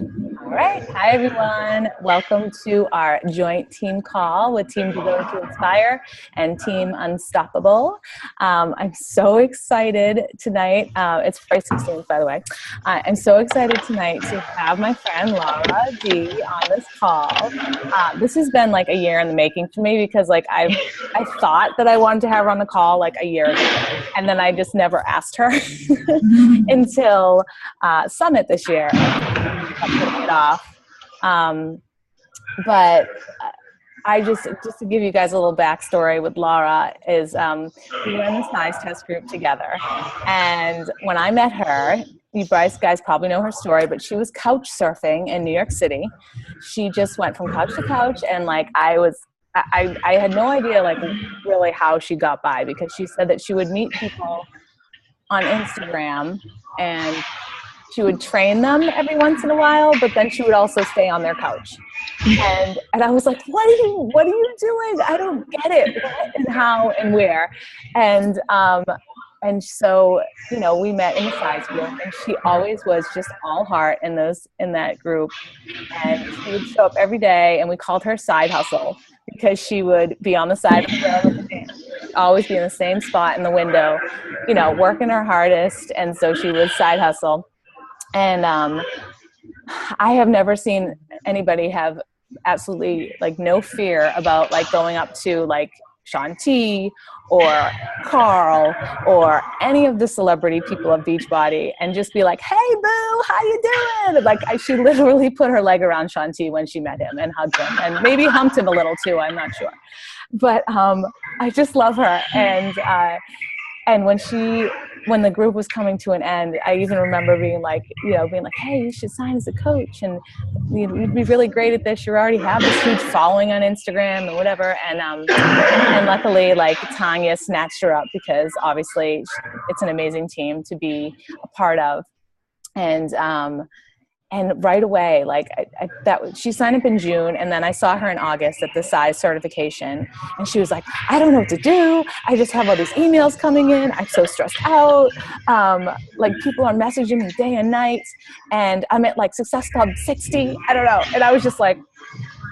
All right. Hi, everyone. Welcome to our joint team call with Team Devoted to Inspire and Team Unstoppable. I'm so excited tonight. It's February 16th, by the way. I'm so excited tonight to have my friend Laura D on this call. This has been like a year in the making for me because like I thought that I wanted to have her on the call like a year ago, and then I just never asked her until Summit this year. It off. But I just to give you guys a little backstory with Laura is we were in the CIZE test group together, and when I met her, you guys probably know her story, but she was couch surfing in New York City. She just went from couch to couch, and like I had no idea like really how she got by, because she said that she would meet people on Instagram and she would train them every once in a while, but then she would also stay on their couch. And I was like, what are you doing? I don't get it. What and how and where? And so, you know, we met in the CIZE group, and she always was just all heart in that group. And she would show up every day, and we called her Side Hustle because she would be on the side of the road with the dance. Always be in the same spot in the window, you know, working her hardest. And so she was Side Hustle. And I have never seen anybody have absolutely like no fear about like going up to like Shaun T or Carl or any of the celebrity people of Beachbody and just be like, hey boo, how you doing? Like she literally put her leg around Shaun T when she met him and hugged him and maybe humped him a little too, I'm not sure. But I just love her. And when the group was coming to an end, I even remember being like, hey, you should sign as a coach, and you'd be really great at this. You already have this huge following on Instagram and whatever. And luckily, like Tanya snatched her up because obviously it's an amazing team to be a part of. And right away, like she signed up in June, and then I saw her in August at the CIZE certification, and she was like, I don't know what to do. I just have all these emails coming in. I'm so stressed out. Like people are messaging me day and night, and I'm at like Success Club 60. I don't know. And I was just like,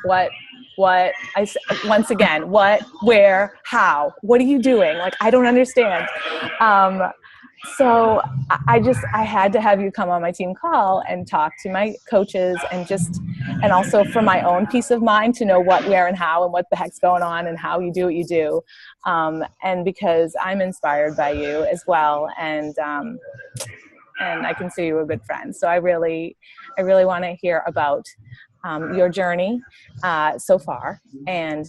what? Once again, what, where, how, what are you doing? Like, I don't understand. So I had to have you come on my team call and talk to my coaches and also for my own peace of mind to know what, where, and how, and what the heck's going on and how you do what you do. And because I'm inspired by you as well. And I consider you a good friend. So I really want to hear about your journey so far, and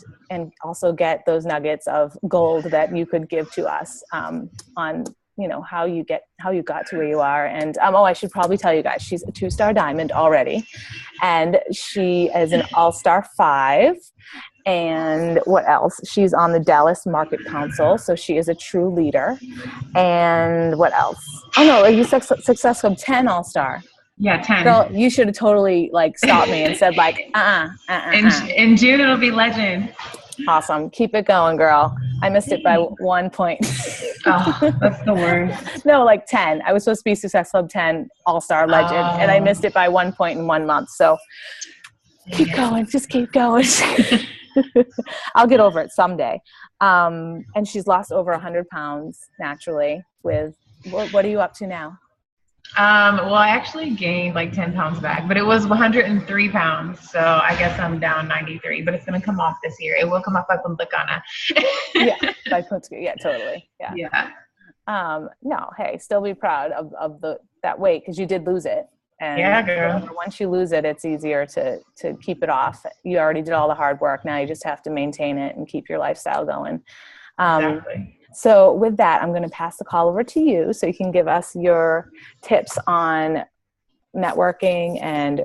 also get those nuggets of gold that you could give to us on, you know, how you got to where you are. And I should probably tell you guys, she's a 2-star diamond already, and she is an all-star 5. And what else? She's on the Dallas Market Council, so she is a true leader. And what else? Oh no, you Success Club 10 all-star. Yeah, 10. Girl, you should have totally like stopped me and said like, In June it'll be legend. Awesome. Keep it going, girl. I missed it by 1 point. Oh, that's the worst. No, like 10. I was supposed to be Success Club 10 All-Star Legend, and I missed it by 1 point in 1 month. So keep going. Just keep going. I'll get over it someday. And she's lost over 100 pounds naturally. With what are you up to now? Well, I actually gained like 10 pounds back, but it was 103 pounds. So I guess I'm down 93, but it's going to come off this year. It will come off by Punta Yeah, by Punta. Yeah, totally. Yeah. Yeah. No, hey, still be proud of that weight, because you did lose it. And yeah, girl. Once you lose it, it's easier to keep it off. You already did all the hard work. Now you just have to maintain it and keep your lifestyle going. Exactly. So with that, I'm going to pass the call over to you so you can give us your tips on networking and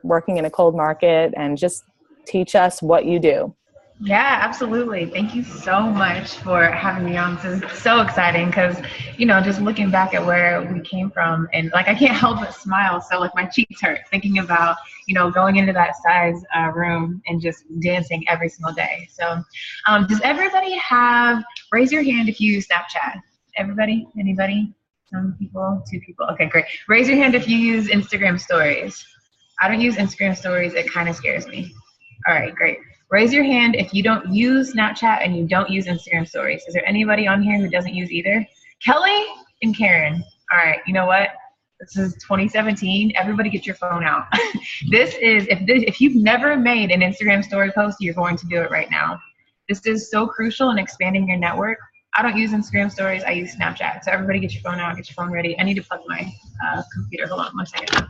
working in a cold market, and just teach us what you do. Yeah, absolutely. Thank you so much for having me on. This is so exciting because, you know, just looking back at where we came from, and like, I can't help but smile. So like my cheeks hurt thinking about, you know, going into that CIZE room and just dancing every single day. So does everybody raise your hand if you Snapchat? Everybody? Anybody? Some people, 2 people. Okay, great. Raise your hand if you use Instagram stories. I don't use Instagram stories. It kind of scares me. All right, great. Raise your hand if you don't use Snapchat and you don't use Instagram stories. Is there anybody on here who doesn't use either? Kelly and Karen. All right, you know what? This is 2017. Everybody get your phone out. If you've never made an Instagram story post, you're going to do it right now. This is so crucial in expanding your network. I don't use Instagram stories. I use Snapchat. So everybody get your phone out, get your phone ready. I need to plug my computer. Hold on 1 second.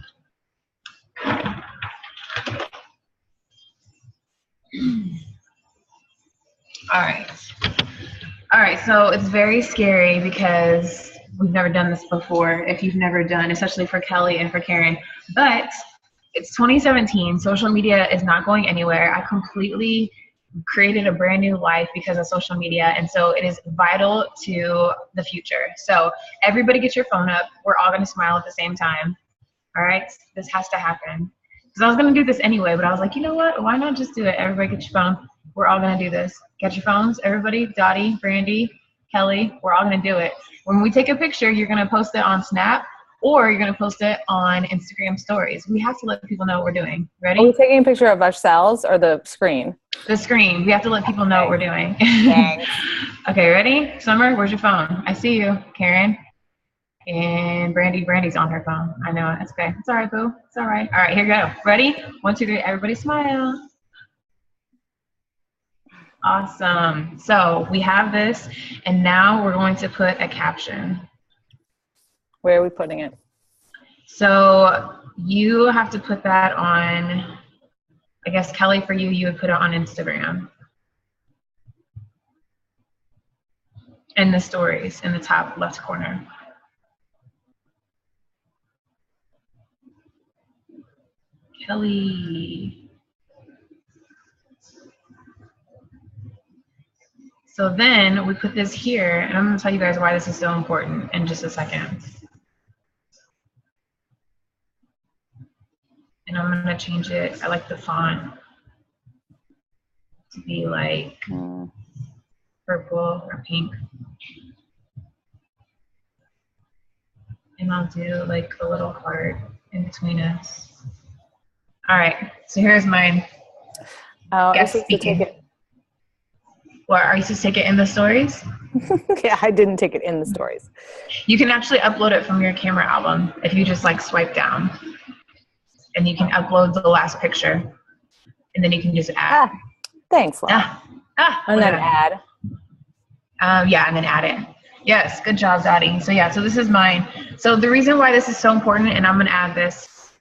All right, so it's very scary because we've never done this before. If you've never done, especially for Kelly and for Karen, but it's 2017. Social media is not going anywhere. I completely created a brand new life because of social media, and so it is vital to the future. So everybody get your phone up. We're all gonna smile at the same time. All right, this has to happen. Because I was gonna do this anyway, but I was like, you know what? Why not just do it? Everybody get your phone. We're all gonna do this. Get your phones, everybody. Dottie, Brandy, Kelly, we're all gonna do it. When we take a picture, you're gonna post it on Snap or you're gonna post it on Instagram stories. We have to let people know what we're doing. Ready? Are we taking a picture of ourselves or the screen? The screen. We have to let people know what we're doing. Thanks. Okay, ready? Summer, where's your phone? I see you. Karen. And Brandy's on her phone. I know it. It's okay. It's all right, boo. It's all right. All right, here we go. Ready? 1, 2, 3. Everybody smile. Awesome. So we have this, and now we're going to put a caption. Where are we putting it? So you have to put that on, I guess, Kelly, for you, you would put it on Instagram. And the stories in the top left corner. Kelly. So then we put this here, and I'm going to tell you guys why this is so important in just a second. And I'm going to change it. I like the font to be like purple or pink. And I'll do like a little heart in between us. All right, so here's mine. Guest speaking. What, are you supposed to take it in the stories? Yeah, I didn't take it in the stories. You can actually upload it from your camera album if you just like swipe down. And you can upload the last picture. And then you can just add. Thanks, Laura. And then add. Yeah, and then add it. Yes, good job, Dottie. So yeah, so this is mine. So the reason why this is so important, and I'm gonna add this,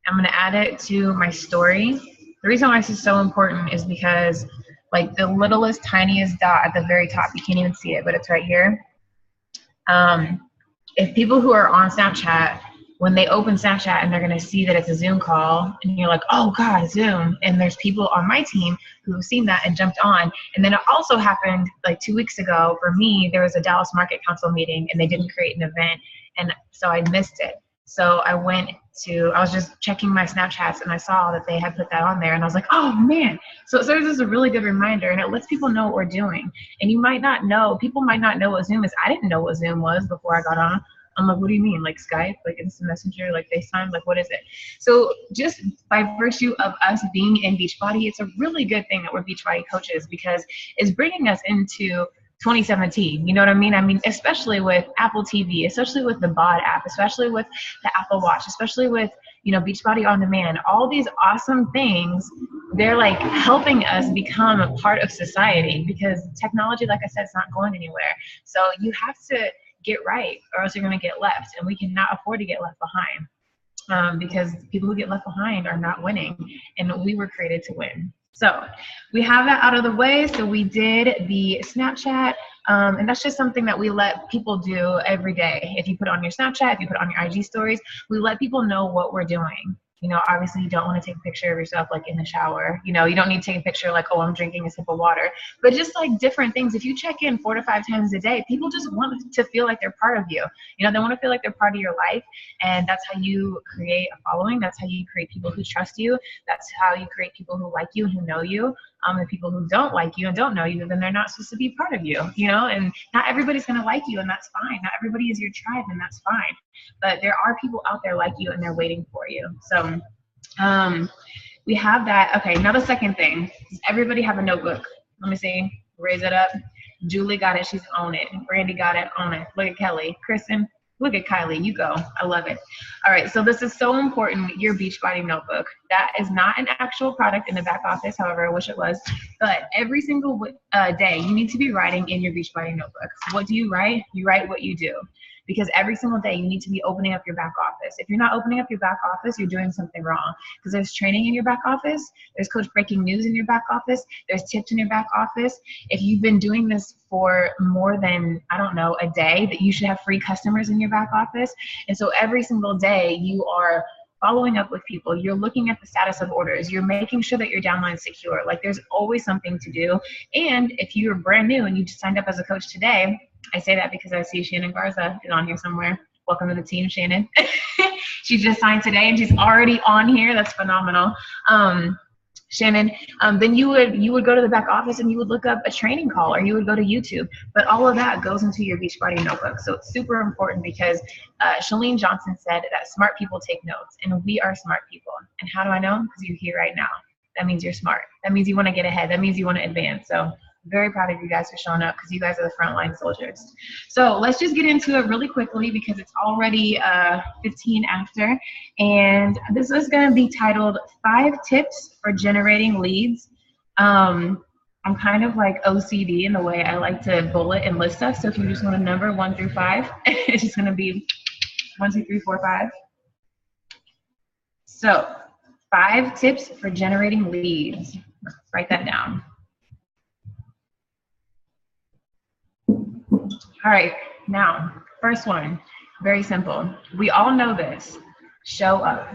I'm gonna add it to my story. The reason why this is so important is because like the littlest, tiniest dot at the very top, you can't even see it, but it's right here. If people who are on Snapchat, when they open Snapchat and they're gonna see that it's a Zoom call, and you're like, oh God, Zoom. And there's people on my team who have seen that and jumped on. And then it also happened like 2 weeks ago for me, there was a Dallas Market Council meeting and they didn't create an event. And so I missed it. So I was just checking my Snapchats and I saw that they had put that on there and I was like, oh man. So this is a really good reminder and it lets people know what we're doing. And you might not know, people might not know what Zoom is. I didn't know what Zoom was before I got on. I'm like, what do you mean? Like Skype, like Instant Messenger, like FaceTime, like what is it? So just by virtue of us being in Beachbody, it's a really good thing that we're Beachbody coaches because it's bringing us into 2017, you know what I mean? I mean, especially with Apple TV, especially with the BOD app, especially with the Apple Watch, especially with, you know, Beachbody On Demand, all these awesome things, they're like helping us become a part of society because technology, like I said, it's not going anywhere. So you have to get right or else you're going to get left, and we cannot afford to get left behind because people who get left behind are not winning, and we were created to win. So we have that out of the way. So we did the Snapchat, and that's just something that we let people do every day. If you put it on your Snapchat, if you put it on your IG stories, we let people know what we're doing. You know, obviously you don't want to take a picture of yourself like in the shower. You know, you don't need to take a picture like, oh, I'm drinking a sip of water. But just like different things, if you check in 4 to 5 times a day, people just want to feel like they're part of you. You know, they want to feel like they're part of your life. And that's how you create a following. That's how you create people who trust you. That's how you create people who like you and who know you. The people who don't like you and don't know you, then they're not supposed to be part of you, you know, and not everybody's going to like you, and that's fine. Not everybody is your tribe, and that's fine. But there are people out there like you, and they're waiting for you. So we have that. Okay, now the second thing, does everybody have a notebook? Let me see. Raise it up. Julie got it. She's on it. Brandy got it. On it. Look at Kelly. Kristen. Look at Kylie. You go. I love it. All right. So this is so important. Your Beachbody notebook. That is not an actual product in the back office. However, I wish it was. But every single day, you need to be writing in your Beachbody notebook. What do you write? You write what you do. Because every single day you need to be opening up your back office. If you're not opening up your back office, you're doing something wrong. Because there's training in your back office, there's coach breaking news in your back office, there's tips in your back office. If you've been doing this for more than, I don't know, a day, that you should have free customers in your back office. And so every single day you are following up with people, you're looking at the status of orders, you're making sure that your downline's secure. Like, there's always something to do. And if you're brand new and you just signed up as a coach today, I say that because I see Shannon Garza is on here somewhere. Welcome to the team, Shannon. She just signed today and she's already on here. That's phenomenal. Shannon, then you would go to the back office and you would look up a training call, or you would go to YouTube. But all of that goes into your Beachbody notebook. So it's super important because Shalene Johnson said that smart people take notes, and we are smart people. And how do I know? Because you're here right now. That means you're smart. That means you want to get ahead. That means you want to advance. So very proud of you guys for showing up, because you guys are the frontline soldiers. So let's just get into it really quickly because it's already 15 after. And this is going to be titled 5 Tips for Generating Leads. I'm kind of like OCD in the way I like to bullet and list stuff. So if you just want to number 1 through 5, it's just going to be 1, 2, 3, 4, 5. So 5 tips for generating leads. Write that down. All right, now, first one, very simple. We all know this. Show up.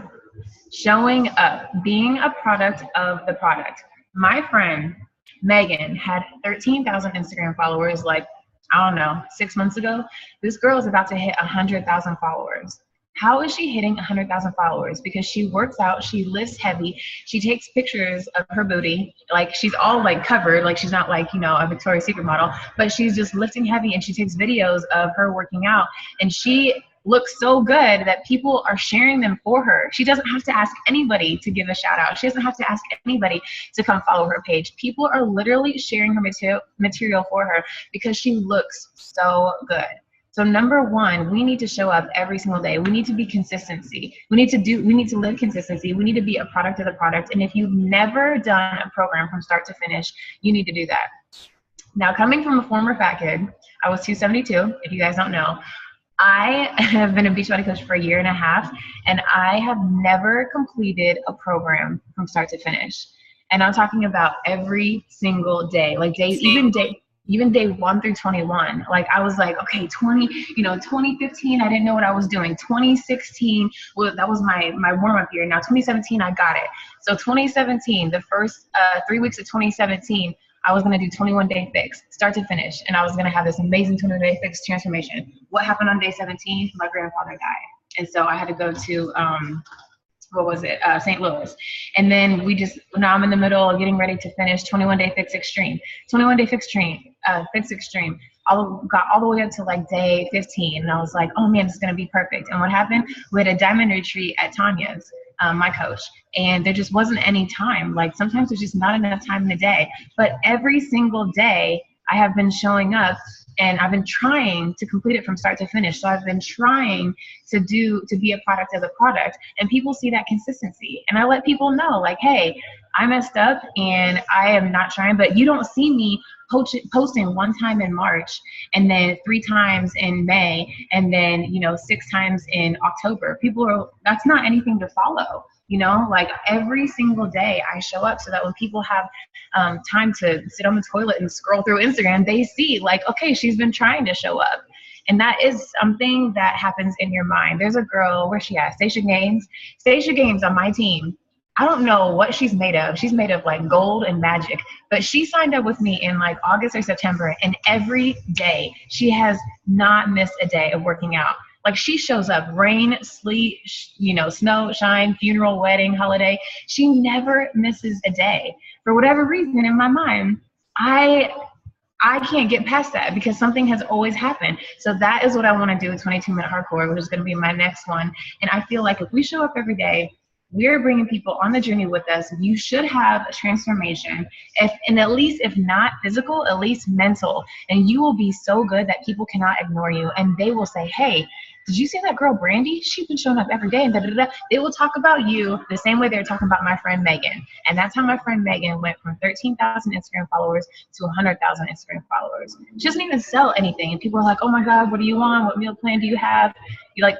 Showing up, being a product of the product. My friend, Megan, had 13,000 Instagram followers, like, I don't know, 6 months ago. This girl is about to hit 100,000 followers. How is she hitting 100,000 followers? Because she works out, she lifts heavy, she takes pictures of her booty, like she's all like covered, like she's not like, you know, a Victoria's Secret model, but she's just lifting heavy, and she takes videos of her working out, and she looks so good that people are sharing them for her. She doesn't have to ask anybody to give a shout out. She doesn't have to ask anybody to come follow her page. People are literally sharing her material for her because she looks so good. So number 1, we need to show up every single day. We need to be consistency. We need to live consistency. We need to be a product of the product. And if you've never done a program from start to finish, you need to do that. Now, coming from a former fat kid, I was 272, if you guys don't know. I have been a Beachbody coach for 1.5 years, and I have never completed a program from start to finish. And I'm talking about every single day, like even day 1 through 21. Like, I was like, okay, 2015, I didn't know what I was doing. 2016, well, that was my warm-up year. Now 2017, I got it. So 2017, the first 3 weeks of 2017, I was going to do 21-day fix, start to finish. And I was going to have this amazing 21-day fix transformation. What happened on day 17? My grandfather died. And so I had to go to, St. Louis. And then now I'm in the middle of getting ready to finish 21-day fix extreme. 21-day fix extreme. Got all the way up to like day 15. And I was like, oh man, this is going to be perfect. And what happened? We had a diamond retreat at Tanya's, my coach. And there just wasn't any time. Like, sometimes there's just not enough time in the day. But every single day I have been showing up, and I've been trying to complete it from start to finish. So I've been trying to be a product of the product, and people see that consistency. And I let people know, like, hey, I messed up and I am not trying, but you don't see me posting 1 time in March, and then 3 times in May, and then, 6 times in October. That's not anything to follow. Like, every single day I show up so that when people have time to sit on the toilet and scroll through Instagram, they see, like, okay, she's been trying to show up. And that is something that happens in your mind. There's a girl, where's she at? Stacia Gaines on my team. I don't know what she's made of. She's made of like gold and magic, but she signed up with me in like August or September, and every day she has not missed a day of working out. Like, she shows up, rain, sleet, snow, shine, funeral, wedding, holiday. She never misses a day. For whatever reason, in my mind, I can't get past that because something has always happened. So that is what I want to do with 22-minute hardcore, which is going to be my next one. And I feel like if we show up every day, we're bringing people on the journey with us. You should have a transformation, and at least if not physical, at least mental. And you will be so good that people cannot ignore you. And they will say, hey, did you see that girl Brandy? She's been showing up every day. And they will talk about you the same way they're talking about my friend Megan. And that's how my friend Megan went from 13,000 Instagram followers to 100,000 Instagram followers. She doesn't even sell anything. And people are like, oh my God, what do you want? What meal plan do you have?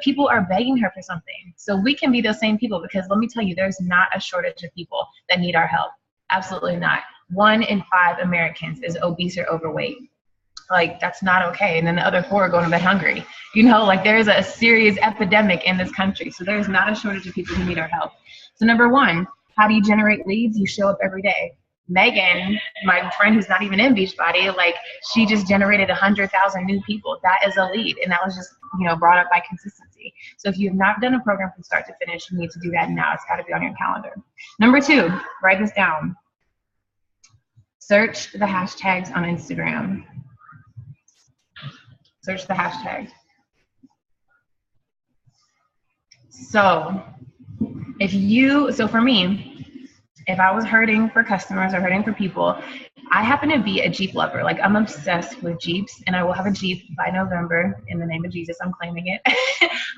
People are begging her for something. So we can be those same people, because let me tell you, there's not a shortage of people that need our help. Absolutely not. 1 in 5 Americans is obese or overweight. That's not okay. And then the other 4 are going to bed hungry. There's a serious epidemic in this country. So there's not a shortage of people who need our help. So number 1, how do you generate leads? You show up every day. Megan, my friend who's not even in Beachbody, she just generated 100,000 new people. That is a lead. And that was just, brought up by consistency. So if you have not done a program from start to finish, you need to do that now. It's got to be on your calendar. Number 2, write this down. Search the hashtags on Instagram. Search the hashtags. So for me, if I was hurting for customers or hurting for people, I happen to be a Jeep lover. I'm obsessed with Jeeps, and I will have a Jeep by November. In the name of Jesus, I'm claiming it.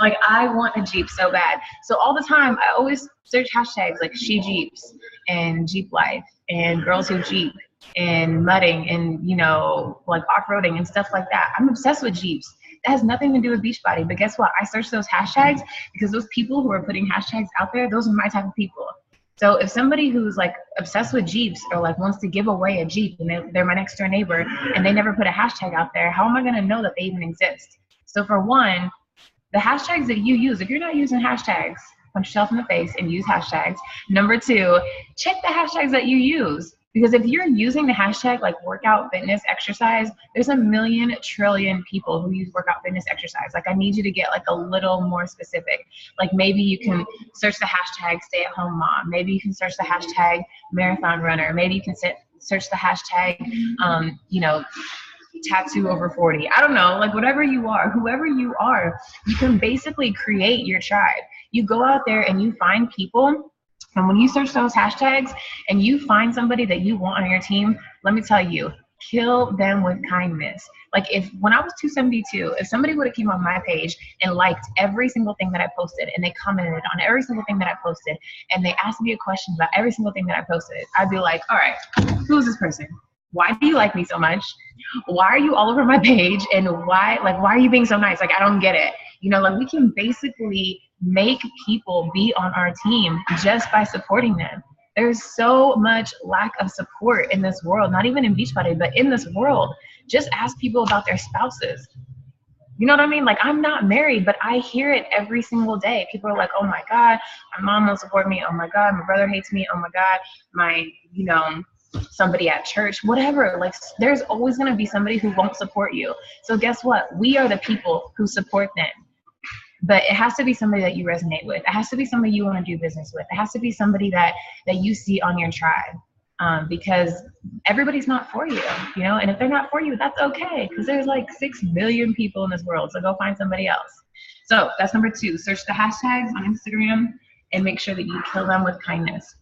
I want a Jeep so bad. So all the time, I always search hashtags like she Jeeps and Jeep life and girls who Jeep and mudding and, off-roading and stuff like that. I'm obsessed with Jeeps. That has nothing to do with Beachbody. But guess what? I search those hashtags because those people who are putting hashtags out there, those are my type of people. So if somebody who's obsessed with Jeeps or wants to give away a Jeep and they're my next door neighbor and they never put a hashtag out there, how am I going to know that they even exist? So for one, the hashtags that you use, if you're not using hashtags, punch yourself in the face and use hashtags. Number 2, check the hashtags that you use. Because if you're using the hashtag workout, fitness, exercise, there's a million trillion people who use workout, fitness, exercise. I need you to get a little more specific. Maybe you can search the hashtag stay at home mom. Maybe you can search the hashtag marathon runner. Maybe you can search the hashtag, tattoo over 40. I don't know, whatever you are, whoever you are, you can basically create your tribe. You go out there and you find people. And when you search those hashtags and you find somebody that you want on your team, let me tell you, kill them with kindness. When I was 272, if somebody would have came on my page and liked every single thing that I posted and they commented on every single thing that I posted and they asked me a question about every single thing that I posted, I'd be like, all right, who is this person? Why do you like me so much? Why are you all over my page? And why are you being so nice? I don't get it. We can basically make people be on our team just by supporting them. There's so much lack of support in this world, not even in Beachbody, but in this world. Just ask people about their spouses. You know what I mean? I'm not married, but I hear it every single day. People are like, oh my God, my mom won't support me. Oh my God, my brother hates me. Oh my God, my, somebody at church, whatever. There's always going to be somebody who won't support you. So guess what? We are the people who support them. But it has to be somebody that you resonate with. It has to be somebody you want to do business with. It has to be somebody that you see on your tribe, because everybody's not for you, and if they're not for you, that's okay, because there's 6 billion people in this world. So go find somebody else. So that's number 2. Search the hashtags on Instagram and make sure that you kill them with kindness.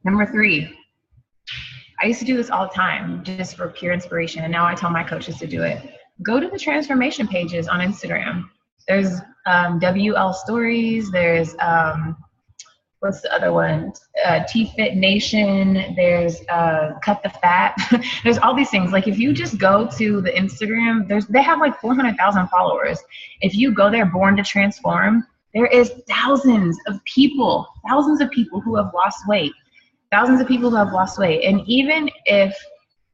Number 3, I used to do this all the time just for pure inspiration, and now I tell my coaches to do it. Go to the transformation pages on Instagram. There's WL Stories. There's what's the other one? T-Fit Nation. There's Cut the Fat. There's all these things. Like if you just go to the Instagram, they have like 400,000 followers. If you go there, Born to Transform, there is thousands of people who have lost weight. Thousands of people who have lost weight. And even if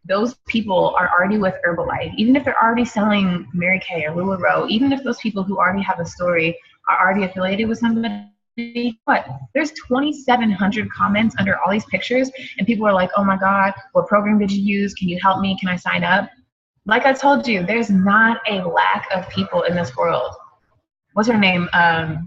those people are already with Herbalife, even if they're already selling Mary Kay or LuLaRoe, even if those people who already have a story are already affiliated with somebody, what? There's 2,700 comments under all these pictures, and people are like, oh my God, what program did you use? Can you help me? Can I sign up? Like I told you, there's not a lack of people in this world. what's her name?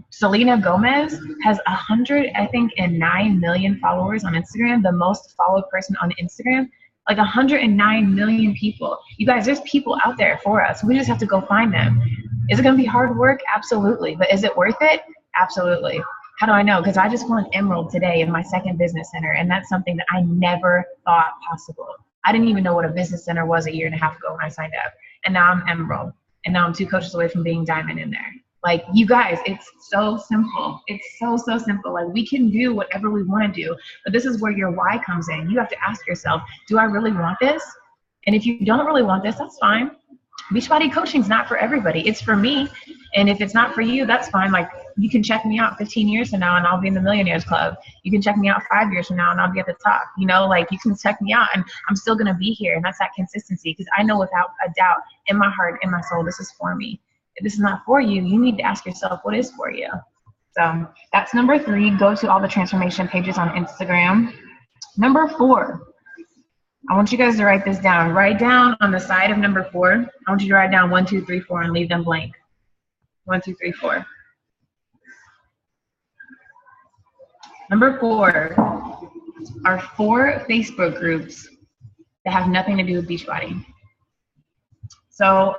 Selena Gomez has 109 million followers on Instagram, the most followed person on Instagram. Like 109 million people. You guys, there's people out there for us. We just have to go find them. Is it going to be hard work? Absolutely. But is it worth it? Absolutely. How do I know? Because I just won Emerald today in my second business center, and that's something that I never thought possible. I didn't even know what a business center was a year and a half ago when I signed up, and now I'm Emerald, and now I'm 2 coaches away from being Diamond in there. Like, you guys, it's so simple. It's so simple. Like, we can do whatever we want to do, but this is where your why comes in. You have to ask yourself, do I really want this? And if you don't really want this, that's fine. Beachbody coaching is not for everybody. It's for me. And if it's not for you, that's fine. Like, you can check me out 15 years from now and I'll be in the Millionaires Club. You can check me out 5 years from now and I'll be at the top. You know, like, you can check me out and I'm still going to be here. And that's that consistency, because I know without a doubt in my heart, in my soul, this is for me. If this is not for you, you need to ask yourself, what is for you? So that's number 3. Go to all the transformation pages on Instagram. Number 4, I want you guys to write this down. Write down on the side of number 4. I want you to write down 1, 2, 3, 4 and leave them blank. 1, 2, 3, 4. Number 4 are 4 Facebook groups that have nothing to do with Beachbody. So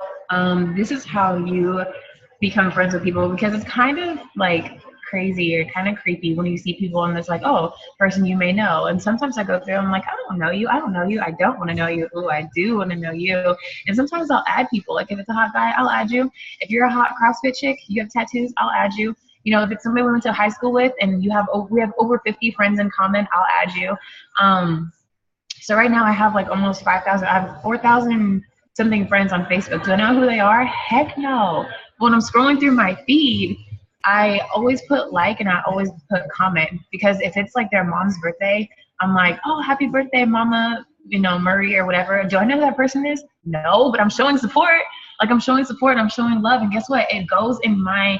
this is how you become friends with people, because it's kind of like crazy or kind of creepy when you see people and it's like, oh, person you may know. And sometimes I go through, I'm like, I don't know you. I don't know you. I don't want to know you. Ooh, I do want to know you. And sometimes I'll add people. Like, if it's a hot guy, I'll add you. If you're a hot CrossFit chick, you have tattoos, I'll add you. You know, if it's somebody we went to high school with and we have over 50 friends in common, I'll add you. So right now I have like almost 5,000. I have 4,000 something friends on Facebook. Do I know who they are? Heck no. When I'm scrolling through my feed, I always put like and I always put comment, because if it's like their mom's birthday, I'm like, oh, happy birthday, Mama, you know, Murray or whatever. Do I know who that person is? No, but I'm showing support. Like, I'm showing support, I'm showing love, and guess what? It goes in my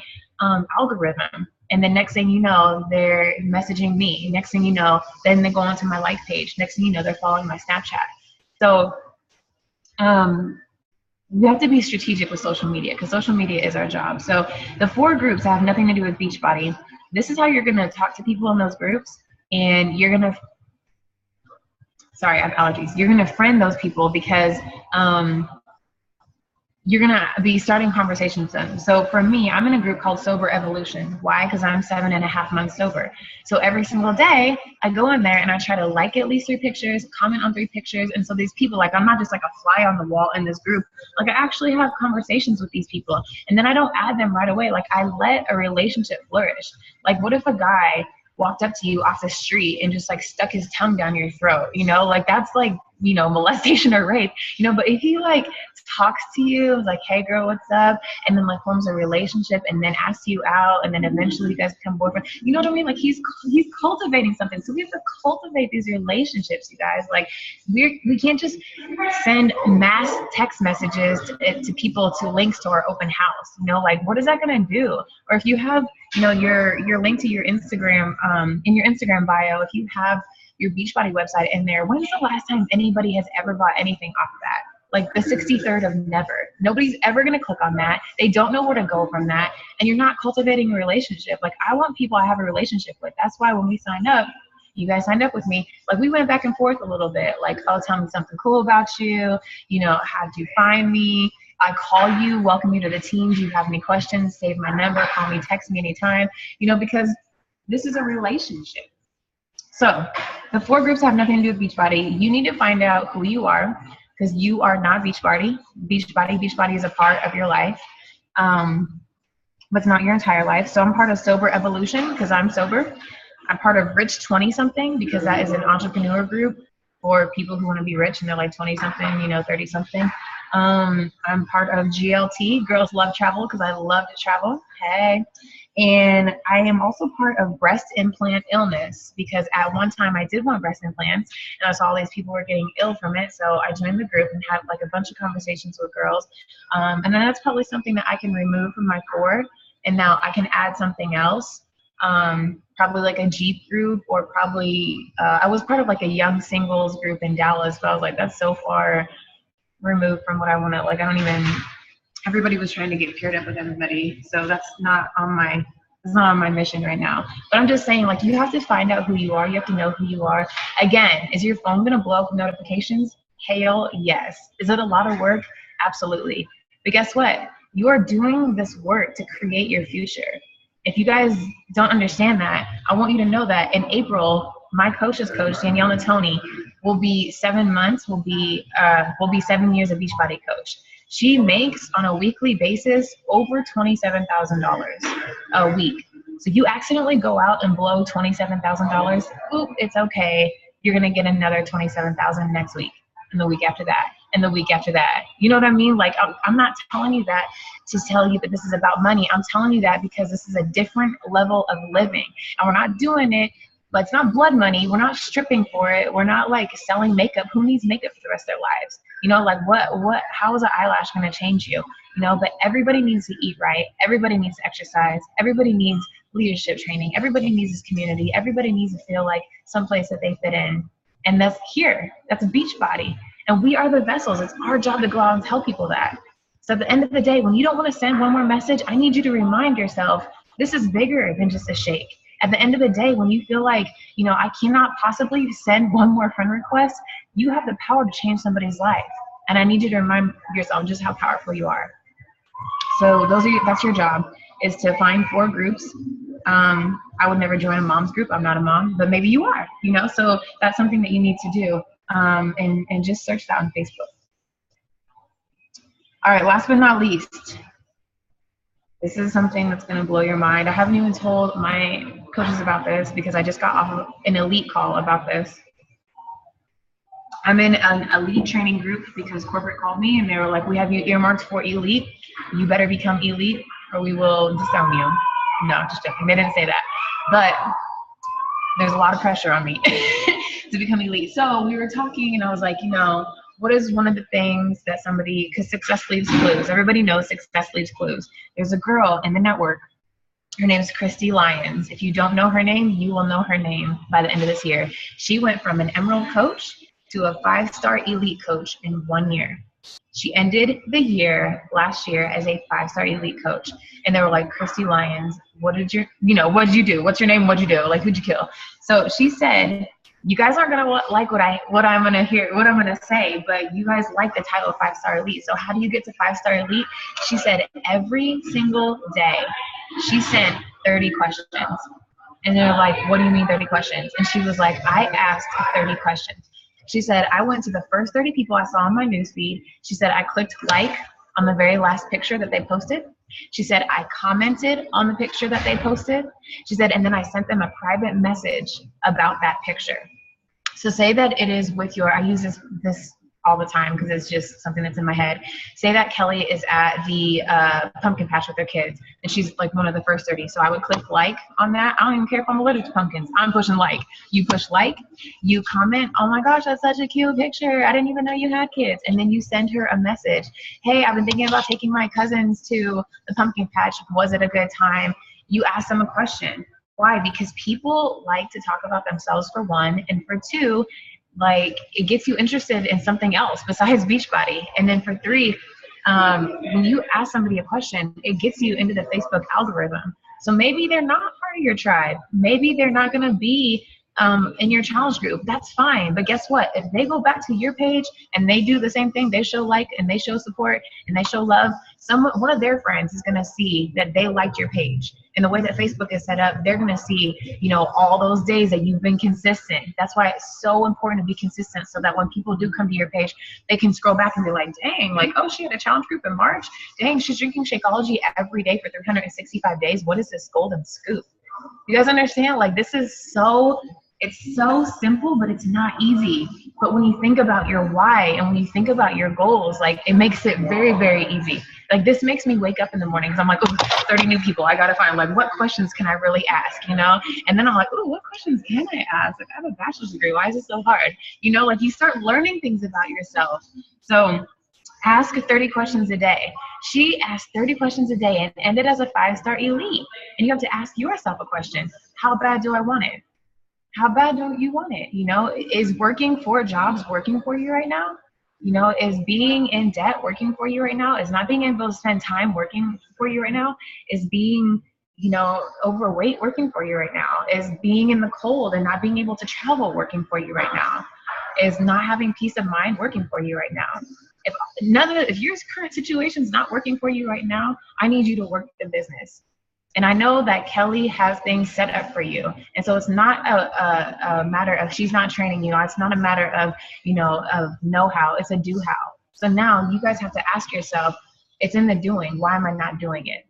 algorithm. And then next thing you know, they're messaging me. Next thing you know, then they go onto my like page. Next thing you know, they're following my Snapchat. So you have to be strategic with social media, because social media is our job. So the 4 groups have nothing to do with Beachbody. This is how you're going to talk to people in those groups, and you're going to, sorry, I have allergies. You're going to friend those people, because you're going to be starting conversations with them. So for me, I'm in a group called Sober Evolution. Why? Because I'm 7.5 months sober. So every single day I go in there and I try to like at least 3 pictures, comment on 3 pictures. And so these people, like, I'm not just like a fly on the wall in this group. Like, I actually have conversations with these people, and then I don't add them right away. Like, I let a relationship flourish. Like, what if a guy walked up to you off the street and just like stuck his tongue down your throat? You know, like, that's like, you know, molestation or rape, you know. But if he like talks to you like, hey girl, what's up, and then like forms a relationship and then asks you out, and then eventually you guys become boyfriend, you know what I mean? Like, he's cultivating something. So we have to cultivate these relationships, you guys. Like, we can't just send mass text messages to people, to links to our open house, you know. Like, what is that going to do? Or if you have, you know, your link to your Instagram in your Instagram bio, if you have your Beachbody website in there, when's the last time anybody has ever bought anything off of that? Like, the 63rd of never. Nobody's ever going to click on that. They don't know where to go from that. And you're not cultivating a relationship. Like, I want people I have a relationship with. That's why when we signed up, you guys signed up with me, like, we went back and forth a little bit. Like, oh, tell me something cool about you. You know, how'd you find me? I call you, welcome you to the team. Do you have any questions? Save my number, call me, text me anytime. You know, because this is a relationship. So the 4 groups have nothing to do with Beachbody. You need to find out who you are, because you are not Beachbody. Beachbody is a part of your life, but it's not your entire life. So I'm part of Sober Evolution because I'm sober. I'm part of Rich 20-something because that is an entrepreneur group for people who want to be rich and they're like 20-something, you know, 30-something. I'm part of GLT, Girls Love Travel, because I love to travel. Hey. And I am also part of Breast Implant Illness, because at one time I did want breast implants and I saw all these people were getting ill from it. So I joined the group and had like a bunch of conversations with girls. And then that's probably something that I can remove from my 4. And now I can add something else. Probably like a Jeep group, or probably, I was part of like a young singles group in Dallas, but I was like, that's so far removed from what I want to, like, I don't even everybody was trying to get paired up with everybody. So that's not on my mission right now. But I'm just saying, like, you have to find out who you are. You have to know who you are. Again, is your phone going to blow up with notifications? Hell yes. Is it a lot of work? Absolutely. But guess what? You are doing this work to create your future. If you guys don't understand that, I want you to know that in April, my coach's coach, Danielle Natoni, will be 7 months, will be 7 years of Beachbody coach. She makes on a weekly basis over $27,000 a week. So you accidentally go out and blow $27,000, oop, it's okay. You're gonna get another $27,000 next week, and the week after that, and the week after that. You know what I mean? Like, I'm not telling you that to tell you that this is about money. I'm telling you that because this is a different level of living, and we're not doing it. But it's not blood money. We're not stripping for it. We're not like selling makeup. Who needs makeup for the rest of their lives? You know, like how is an eyelash going to change you? You know, but everybody needs to eat right. Everybody needs to exercise. Everybody needs leadership training. Everybody needs this community. Everybody needs to feel like someplace that they fit in. And that's here. That's Beachbody. And we are the vessels. It's our job to go out and tell people that. So at the end of the day, when you don't want to send one more message, I need you to remind yourself, this is bigger than just a shake. At the end of the day, when you feel like, you know, I cannot possibly send one more friend request, you have the power to change somebody's life. And I need you to remind yourself just how powerful you are. So that's your job, is to find 4 groups. I would never join a mom's group. I'm not a mom, but maybe you are, you know, so that's something that you need to do. And just search that on Facebook. All right, last but not least, this is something that's going to blow your mind. I haven't even told my coaches about this because I just got off of an elite call about this. I'm in an elite training group because corporate called me and they were like, we have you earmarked for elite. You better become elite or we will disown you. No, just joking. They didn't say that. But there's a lot of pressure on me to become elite. So we were talking and I was like, you know, what is one of the things that somebody, because success leaves clues. Everybody knows success leaves clues. There's a girl in the network. Her name is Christy Lyons. If you don't know her name, you will know her name by the end of this year. She went from an Emerald coach to a 5-star elite coach in 1 year. She ended the year last year as a 5-star elite coach. And they were like, Christy Lyons, what did you do? What's your name? What'd you do? Like, who'd you kill? So she said, you guys aren't gonna like what I'm gonna say, but you guys like the title of 5-star elite. So how do you get to 5-star elite? She said every single day she sent 30 questions. And they're like, what do you mean 30 questions? And she was like, I asked 30 questions. She said, I went to the first 30 people I saw on my newsfeed. She said, I clicked like on the very last picture that they posted. She said, I commented on the picture that they posted. She said, and then I sent them a private message about that picture. So say that it is with your, I use this all the time because it's just something that's in my head. Say that Kelly is at the pumpkin patch with her kids and she's like one of the first 30. So I would click like on that. I don't even care if I'm allergic to pumpkins. I'm pushing like. You push like, you comment, oh my gosh, that's such a cute picture. I didn't even know you had kids. And then you send her a message. Hey, I've been thinking about taking my cousins to the pumpkin patch. Was it a good time? You ask them a question. Why? Because people like to talk about themselves, for one, and for two, like, it gets you interested in something else besides Beachbody. And then for 3, when you ask somebody a question, it gets you into the Facebook algorithm. So maybe they're not part of your tribe. Maybe they're not going to be in your challenge group. That's fine. But guess what? If they go back to your page and they do the same thing, they show like and they show support and they show love, one of their friends is going to see that they liked your page. And the way that Facebook is set up, they're going to see, you know, all those days that you've been consistent. That's why it's so important to be consistent, so that when people do come to your page, they can scroll back and be like, dang, like, oh, she had a challenge group in March. Dang, she's drinking Shakeology every day for 365 days. What is this golden scoop? You guys understand? Like, this is it's so simple, but it's not easy. But when you think about your why and when you think about your goals, like, it makes it very, very easy. Like, this makes me wake up in the mornings. I'm like, oh, 30 new people. I got to find, like, what questions can I really ask, you know? And then I'm like, oh, what questions can I ask? Like, I have a bachelor's degree. Why is it so hard? You know, like, you start learning things about yourself. So ask 30 questions a day. She asked 30 questions a day and ended as a 5-star elite. And you have to ask yourself a question. How bad do I want it? How bad do you want it? You know, is working 4 jobs working for you right now? You know, is being in debt working for you right now? Is not being able to spend time working for you right now? Is being, you know, overweight working for you right now? Is being in the cold and not being able to travel working for you right now? Is not having peace of mind working for you right now? If your current situation is not working for you right now, I need you to work the business. And I know that Kelly has things set up for you. And so it's not a matter of she's not training you. It's not a matter of, you know, of know-how. It's a do-how. So now you guys have to ask yourself, it's in the doing. Why am I not doing it?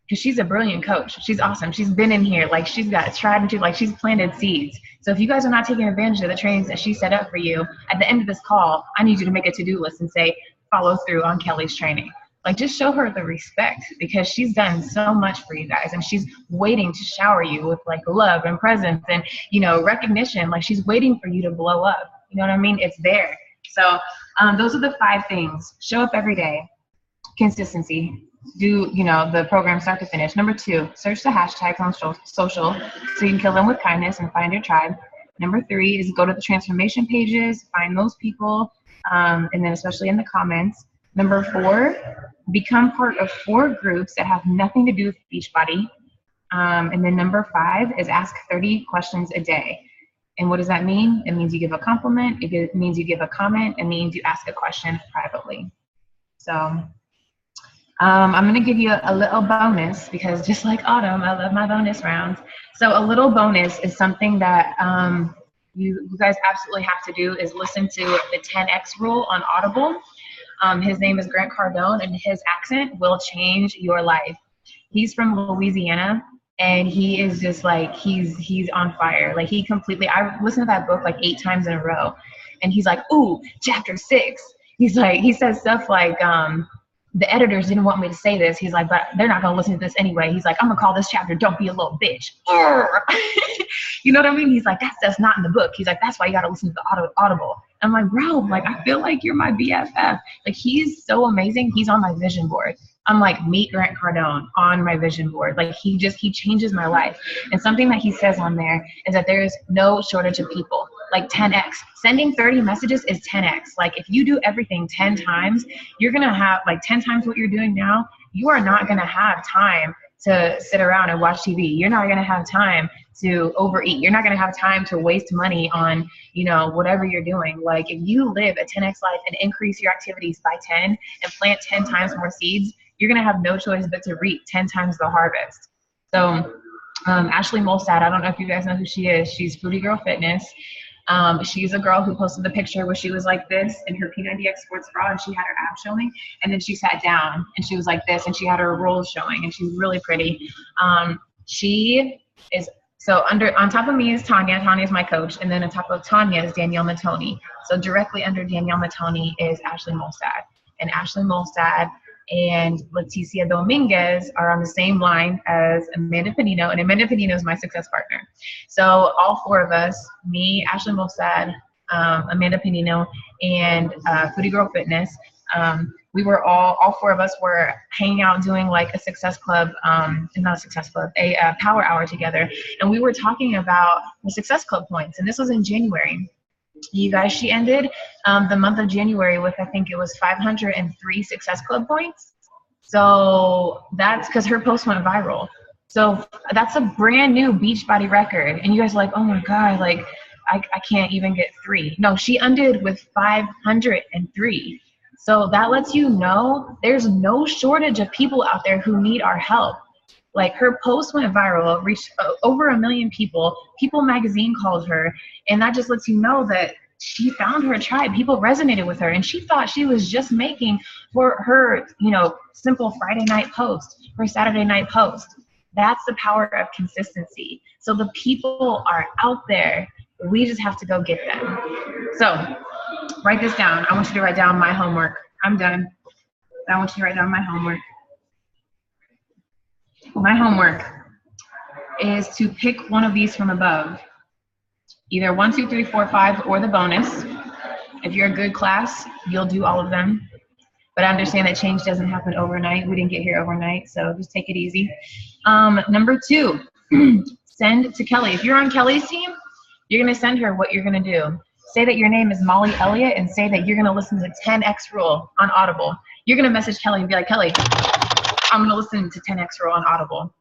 Because she's a brilliant coach. She's awesome. She's been in here. Like, she's got tried and true. Like, she's planted seeds. So if you guys are not taking advantage of the trainings that she set up for you, at the end of this call, I need you to make a to-do list and say, follow through on Kelly's training. Like, just show her the respect, because she's done so much for you guys, and she's waiting to shower you with like love and presence and, you know, recognition. Like, she's waiting for you to blow up. You know what I mean? It's there. So those are the 5 things. Show up every day. Consistency. Do, you know, the program start to finish. Number 2, search the hashtags on social so you can kill them with kindness and find your tribe. Number 3 is go to the transformation pages, find those people, and then especially in the comments. Number 4, become part of 4 groups that have nothing to do with Beachbody. And then number 5 is ask 30 questions a day. And what does that mean? It means you give a compliment. It means you give a comment. It means you ask a question privately. So I'm going to give you a little bonus, because just like Autumn, I love my bonus rounds. So a little bonus is something that you guys absolutely have to do, is listen to the 10X rule on Audible. His name is Grant Cardone, and his accent will change your life. He's from Louisiana, and he is just like, he's on fire. Like, I listened to that book like 8 times in a row, and he's like, ooh, chapter 6. He's like, he says stuff like, the editors didn't want me to say this. He's like, but they're not going to listen to this anyway. He's like, I'm going to call this chapter, Don't Be a Little Bitch. You know what I mean? He's like, that stuff's not in the book. He's like, that's why you got to listen to the Audible. I'm like, bro, like, I feel like you're my BFF. Like, he's so amazing. He's on my vision board. I'm like, meet Grant Cardone on my vision board. Like, he changes my life. And something that he says on there is that there is no shortage of people. Like 10X. Sending 30 messages is 10X. Like, if you do everything 10 times, you're going to have like 10 times what you're doing now. You are not going to have time to sit around and watch TV. You're not going to have time to overeat. You're not going to have time to waste money on, you know, whatever you're doing. Like, if you live a 10X life and increase your activities by 10 and plant 10 times more seeds, you're going to have no choice but to reap 10 times the harvest. So Ashley Molstad, I don't know if you guys know who she is. She's Foodie Girl Fitness. She's a girl who posted the picture where she was like this in her P90X sports bra, and she had her abs showing, and then she sat down and she was like this, and she had her rolls showing, and she's really pretty. She is, so on top of me is Tanya. Tanya is my coach, and then on top of Tanya is Danielle Matoni. So directly under Danielle Matoni is Ashley Molstad, and Ashley Molstad and Leticia Dominguez are on the same line as Amanda Panino, and Amanda Panino is my success partner. So all 4 of us, me, Ashley Molstad, Amanda Panino, and Foodie Girl Fitness, we were all 4 of us were hanging out doing like a success club, not a success club, a power hour together, and we were talking about the success club points, and this was in January. You guys, she ended the month of January with, I think it was 503 Success Club points. So that's because her post went viral. So that's a brand new Beachbody record. And you guys are like, oh my God, like I can't even get 3. No, she ended with 503. So that lets you know there's no shortage of people out there who need our help. Like, her post went viral, reached over 1 million people. People Magazine called her, and that just lets you know that she found her tribe. People resonated with her, and she thought she was just making for her, you know, simple Friday night post, her Saturday night post. That's the power of consistency. So the people are out there. We just have to go get them. So write this down. I want you to write down my homework. I'm done. I want you to write down my homework. My homework is to pick one of these from above. Either 1, 2, 3, 4, 5, or the bonus. If you're a good class, you'll do all of them. But I understand that change doesn't happen overnight. We didn't get here overnight, so just take it easy. Number 2, send to Kelly. If you're on Kelly's team, you're going to send her what you're going to do. say that your name is Molly Elliott and say that you're going to listen to 10X Rule on Audible. You're going to message Kelly and be like, Kelly, I'm going to listen to 10X Rule on Audible.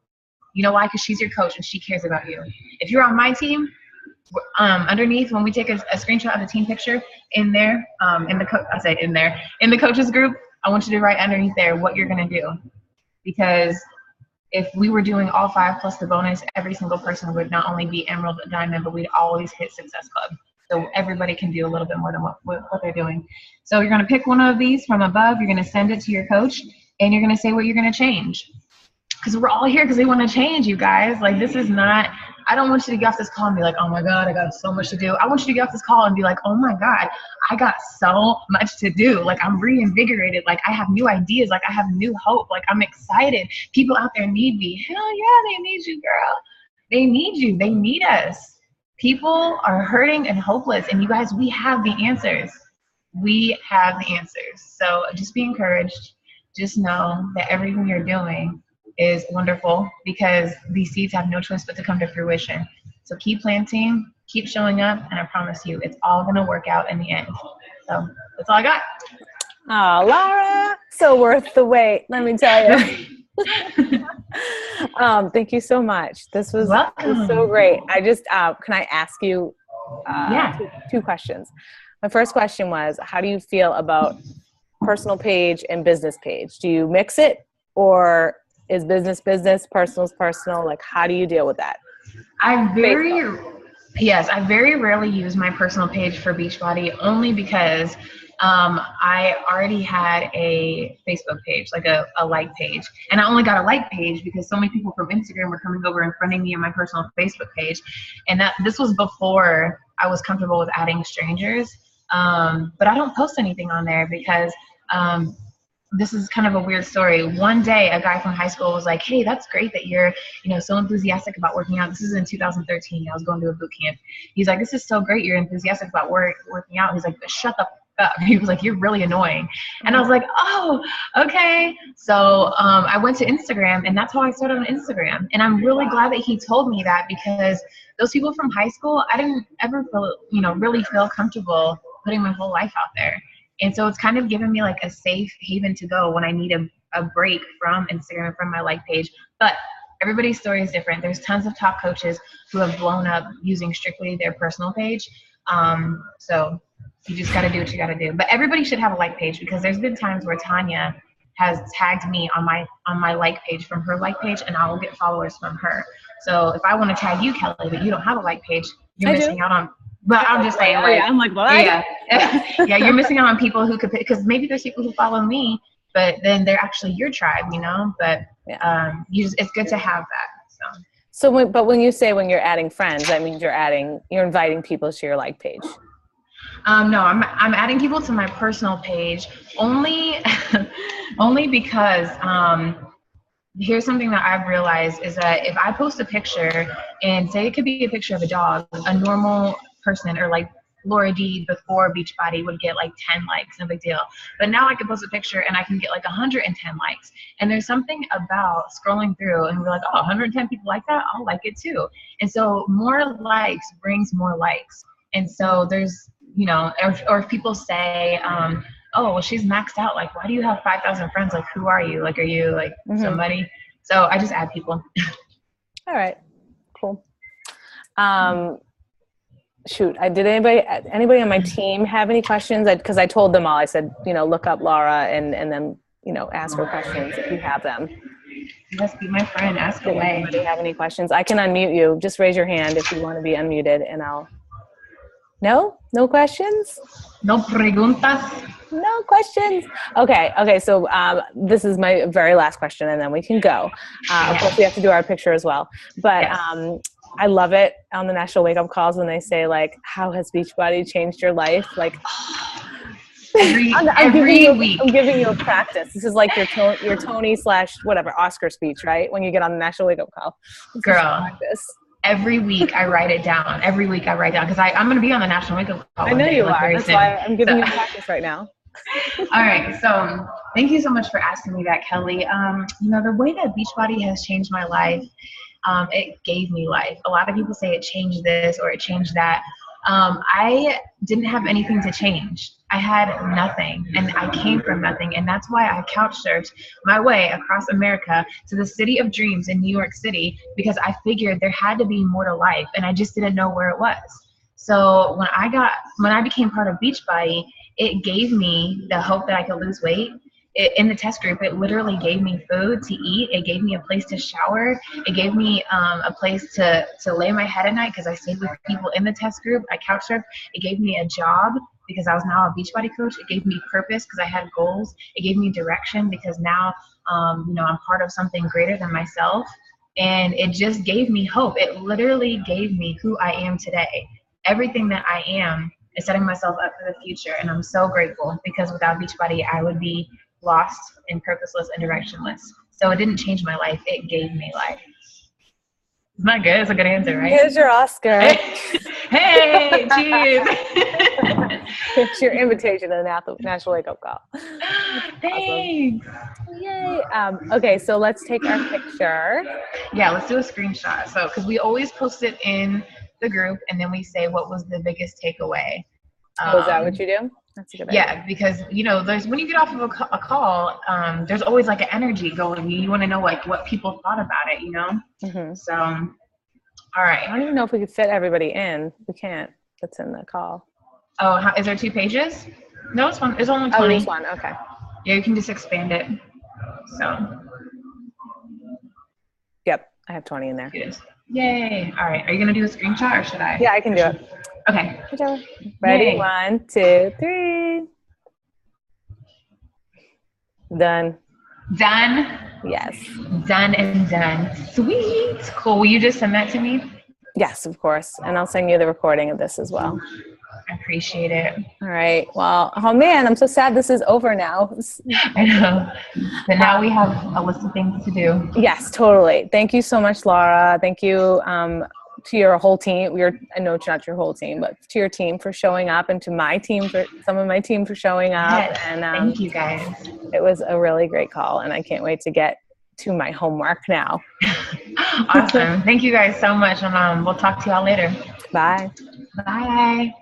You know why? Because she's your coach and she cares about you. If you're on my team, underneath when we take a screenshot of the team picture in there, in the coaches group, I want you to write underneath there what you're going to do. Because if we were doing all 5 plus the bonus, every single person would not only be Emerald but Diamond, but we'd always hit Success Club. So everybody can do a little bit more than what they're doing. So you're going to pick one of these from above. You're going to send it to your coach, and you're going to say what you're going to change. Because we're all here because we want to change, you guys. Like, this is not, I don't want you to get off this call and be like, oh my God, I got so much to do. I want you to get off this call and be like, oh my God, I got so much to do. Like, I'm reinvigorated. Like, I have new ideas. Like, I have new hope. Like, I'm excited. People out there need me. Hell yeah, they need you, girl. They need you. They need us. People are hurting and hopeless. And you guys, we have the answers. We have the answers. So just be encouraged. Just know that everything you're doing is wonderful, because these seeds have no choice but to come to fruition. So keep planting, keep showing up, and I promise you, it's all going to work out in the end. So that's all I got. Oh, Laura, so worth the wait, let me tell you. Thank you so much. This was so great. I just, can I ask you two questions? My first question was, how do you feel about personal page and business page? Do you mix it, or is business business, personal is personal? Like, how do you deal with that? I very rarely use my personal page for Beachbody, only because I already had a Facebook page, like a like page. And I only got a like page because so many people from Instagram were coming over and friending me on my personal Facebook page. And this was before I was comfortable with adding strangers. But I don't post anything on there because this is kind of a weird story. One day, a guy from high school was like, hey, that's great that you're, so enthusiastic about working out. This is in 2013. I was going to a boot camp. He's like, this is so great. You're enthusiastic about working out. He's like, shut the fuck up. He was like, you're really annoying. And I was like, oh, okay. So I went to Instagram, and that's how I started on Instagram. And I'm really glad that he told me that, because those people from high school, I didn't ever feel, really feel comfortable putting my whole life out there. And so it's kind of given me like a safe haven to go when I need a break from Instagram and from my like page. But everybody's story is different. There's tons of top coaches who have blown up using strictly their personal page. So you just got to do what you got to do. But everybody should have a like page, because there's been times where Tanya has tagged me on my like page from her like page, and I will get followers from her. So if I want to tag you, Kelly, but you don't have a like page, you're missing out on. But I'm just saying, like, I'm like, what? Yeah, you're missing out on people who could, because maybe there's people who follow me, but then they're actually your tribe, But it's good to have that. So when you say when you're adding friends, that means you're inviting people to your like page. No, I'm adding people to my personal page only because here's something that I've realized is that if I post a picture, and say it could be a picture of a dog, a normal person, or like Laura D before Beachbody would get like 10 likes, no big deal. But now I can post a picture and I can get like 110 likes. And there's something about scrolling through and we're like, oh, 110 people like that, I'll like it too. And so more likes brings more likes. And so there's, or if people say, oh, well, she's maxed out. Like, why do you have 5,000 friends? Like, who are you? Like, are you like somebody? So I just add people. All right, cool. Shoot, did anybody on my team have any questions? Because I told them all. I said, look up Laura and then, ask her questions if you have them. Yes, be my friend. Ask away. Do you have any questions? I can unmute you. Just raise your hand if you want to be unmuted, and I'll. No questions? No preguntas. No questions. Okay. So this is my very last question, and then we can go. Of course, we have to do our picture as well. But I love it on the National Wake Up Calls when they say, like, how has Beachbody changed your life? Like, every week. I'm giving you a practice. This is like your Tony / whatever Oscar speech, right? When you get on the National Wake Up Call. Girl. Every week I write it down. Because I'm going to be on the National Wake Up Call. I know you are. That's why I'm giving you practice right now. All right. So thank you so much for asking me that, Kelly. The way that Beachbody has changed my life, it gave me life. A lot of people say it changed this or it changed that. I didn't have anything to change. I had nothing, and I came from nothing, and that's why I couch surfed my way across America to the city of dreams in New York City, because I figured there had to be more to life, and I just didn't know where it was. So when I became part of Beachbody, it gave me the hope that I could lose weight. In the test group, it literally gave me food to eat. It gave me a place to shower. It gave me a place to lay my head at night, because I stayed with people in the test group. I couch surfed. It gave me a job because I was now a Beachbody coach. It gave me purpose because I had goals. It gave me direction because now I'm part of something greater than myself. And it just gave me hope. It literally gave me who I am today. Everything that I am is setting myself up for the future. And I'm so grateful, because without Beachbody, I would be lost and purposeless and directionless. So it didn't change my life. It gave me life. Isn't that good? It's a good answer, right? Here's your Oscar. Hey, cheers. It's your invitation to the National Wake Up Call. Thanks. Awesome. Yay. Okay, so let's take our picture. Yeah, let's do a screenshot. So, because we always post it in the group, and then we say what was the biggest takeaway. Is that what you do? That's a good idea. Yeah, because there's when you get off of a call, there's always like an energy going. You want to know like what people thought about it, Mm-hmm. So, all right. I don't even know if we could fit everybody in. We can't. That's in the call. Oh, is there 2 pages? No, it's one. There's only 20. Oh, there's one. Okay. Yeah, you can just expand it. So. Yep, I have 20 in there. Yay! All right. Are you gonna do a screenshot or should I? Yeah, I can do it. Okay. Ready? Yay. 1, 2, 3. Done. Done. Yes. Done and done. Sweet. Cool. Will you just send that to me? Yes, of course. And I'll send you the recording of this as well. I appreciate it. All right. Well, oh man, I'm so sad this is over now. I know. But now we have a list of things to do. Yes, totally. Thank you so much, Laura. Thank you to your whole team. I know it's not your whole team, but to your team for showing up, and to my team, for some of my team for showing up. Yes, and thank you guys. It was a really great call, and I can't wait to get to my homework now. Awesome. Thank you guys so much, and we'll talk to y'all later. Bye. Bye.